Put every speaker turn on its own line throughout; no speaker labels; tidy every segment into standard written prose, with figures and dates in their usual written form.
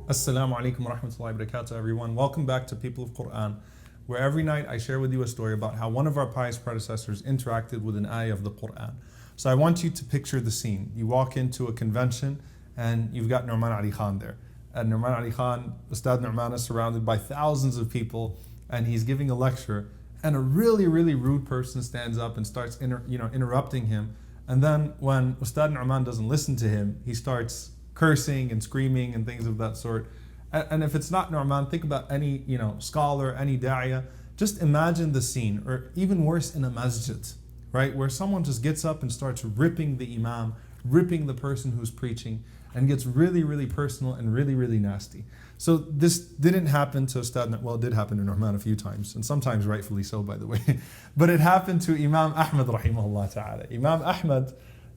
Assalamu alaikum wa rahmatullahi wa barakatuh, everyone. Welcome back to People of Qur'an, where every night I share with you a story about how one of our pious predecessors interacted with an ayah of the Qur'an. So I want you to picture the scene. You walk into a convention and you've got Nu'man Ali Khan there. And Nu'man Ali Khan, Ustad Nu'man, is surrounded by thousands of people and he's giving a lecture, and a really, really rude person stands up and starts interrupting him. And then when Ustad Nu'man doesn't listen to him, he starts cursing and screaming and things of that sort. And if it's not Nu'man, think about any scholar, any da'iyah. Just imagine the scene, or even worse, in a masjid, right? Where someone just gets up and starts ripping the imam, ripping the person who's preaching, and gets really, really personal and really, really nasty. So this didn't happen to Ustad, well, it did happen to Nu'man a few times, and sometimes rightfully so, by the way. But it happened to Imam Ahmad rahimahullah ta'ala. Imam Ahmad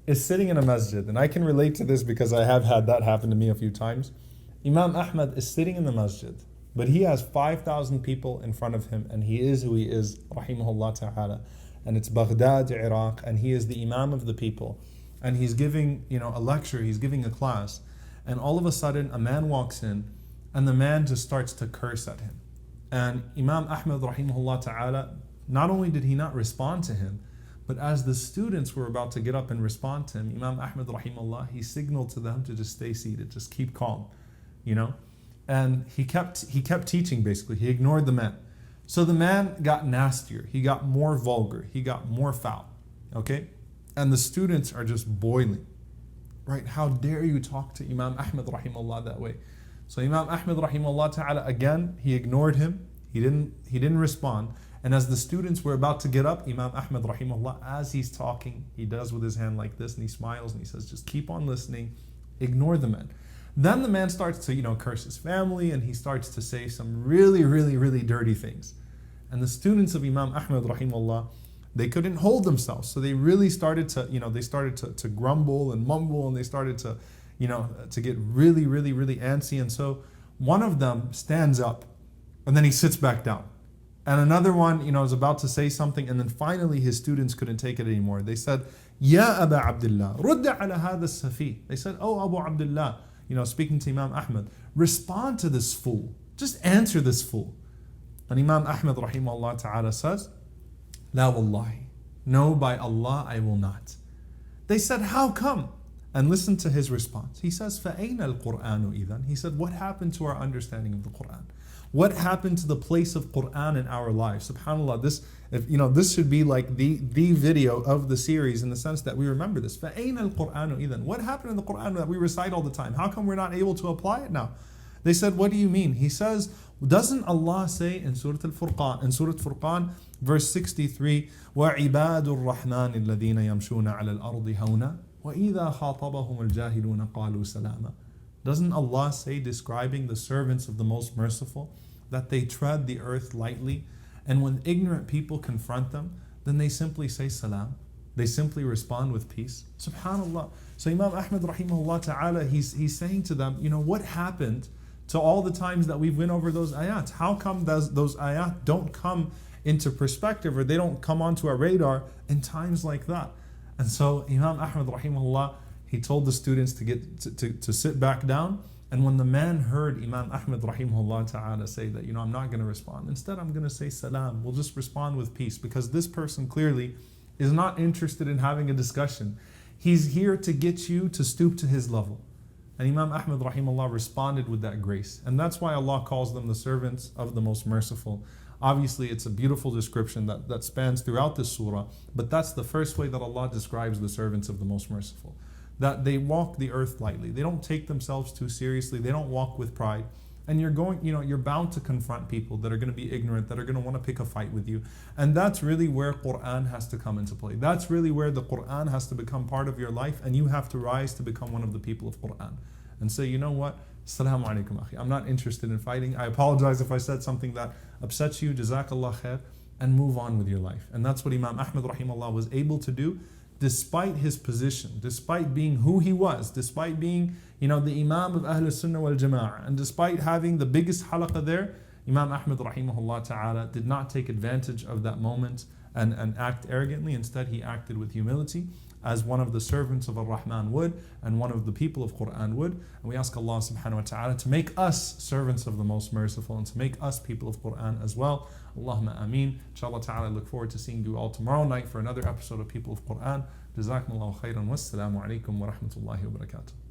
is sitting in a masjid, and I can relate to this because I have had that happen to me a few times. Imam Ahmad is sitting in the masjid, but he has 5,000 people in front of him, and he is who he is, rahimahullah ta'ala. And it's Baghdad, Iraq, and he is the Imam of the people. And he's giving a lecture, he's giving a class, and all of a sudden a man walks in, and the man just starts to curse at him. And Imam Ahmad rahimahullah ta'ala, not only did he not respond to him, but as the students were about to get up and respond to him, Imam Ahmad rahimahullah, he signaled to them to just stay seated, just keep calm, And he kept teaching basically. He ignored the man. So the man got nastier, he got more vulgar, he got more foul. Okay? And the students are just boiling. Right? How dare you talk to Imam Ahmad rahimahullah that way? So Imam Ahmad rahimahullah ta'ala, again, he ignored him. He didn't respond. And as the students were about to get up, Imam Ahmad rahimahullah, as he's talking, he does with his hand like this, and he smiles and he says, just keep on listening, ignore the man. Then the man starts to curse his family, and he starts to say some really, really, really dirty things. And the students of Imam Ahmad rahimahullah, they couldn't hold themselves. So they really started to grumble and mumble, and they started to get really, really, really antsy. And so one of them stands up and then he sits back down. And another one, is about to say something, and then finally his students couldn't take it anymore. They said, Ya Aba Abdullah, rudda ala hadha safi. They said, Oh Abu Abdullah, speaking to Imam Ahmad, respond to this fool. Just answer this fool. And Imam Ahmad rahimahullah ta'ala says, La wallahi, no, by Allah I will not. They said, how come? And listen to his response. He says, فَأَيْنَ الْقُرْآنُ إِذَنْ? He said, what happened to our understanding of the Qur'an? What happened to the place of Qur'an in our lives? SubhanAllah, this should be like the video of the series, in the sense that we remember this. فَأَيْنَ الْقُرْآنُ إِذَنْ? What happened in the Qur'an that we recite all the time? How come we're not able to apply it now? They said, what do you mean? He says, doesn't Allah say in Surah Furqan, verse 63, وَعِبَادُ الرَّحْمَنِ الَّذِينَ يَمْشُونَ عَلَى الْأَرْضِ هَوْنًا وَإِذَا خَاطَبَهُمُ الْجَاهِلُونَ قَالُوا سَلَامًا? Doesn't Allah say, describing the servants of the Most Merciful, that they tread the earth lightly, and when ignorant people confront them, then they simply say salam, they simply respond with peace? SubhanAllah. So Imam Ahmad rahimahullah ta'ala, he's saying to them, what happened to all the times that we've went over those ayat? How come those ayat don't come into perspective, or they don't come onto our radar in times like that? And so Imam Ahmad rahimahullah, he told the students to sit back down. And when the man heard Imam Ahmad rahimahullah ta'ala say that, I'm not going to respond, instead I'm going to say salam, we'll just respond with peace, because this person clearly is not interested in having a discussion. He's here to get you to stoop to his level. And Imam Ahmad rahimahullah responded with that grace. And that's why Allah calls them the servants of the Most Merciful. Obviously, it's a beautiful description that spans throughout this surah, but that's the first way that Allah describes the servants of the Most Merciful. That they walk the earth lightly. They don't take themselves too seriously. They don't walk with pride. And you're bound to confront people that are going to be ignorant, that are going to want to pick a fight with you. And that's really where Qur'an has to come into play. That's really where the Qur'an has to become part of your life, and you have to rise to become one of the people of Qur'an. And say, you know what? Assalamu alaikum akhi. I'm not interested in fighting. I apologize if I said something that upsets you. Jazakallah khair. And move on with your life. And that's what Imam Ahmad rahimahullah was able to do, despite his position, despite being who he was, despite being, the Imam of Ahl Sunnah wal Jama'ah, and despite having the biggest halaqah there, Imam Ahmad rahimahullah ta'ala did not take advantage of that moment, and act arrogantly. Instead, he acted with humility, as one of the servants of Ar-Rahman would, and one of the people of Qur'an would. And we ask Allah subhanahu wa ta'ala to make us servants of the most merciful, and to make us people of Qur'an as well. Allahumma ameen. Inshallah ta'ala, I look forward to seeing you all tomorrow night for another episode of People of Qur'an. Jazakumullahu khairan. Wassalamu alaikum wa rahmatullahi wa barakatuh.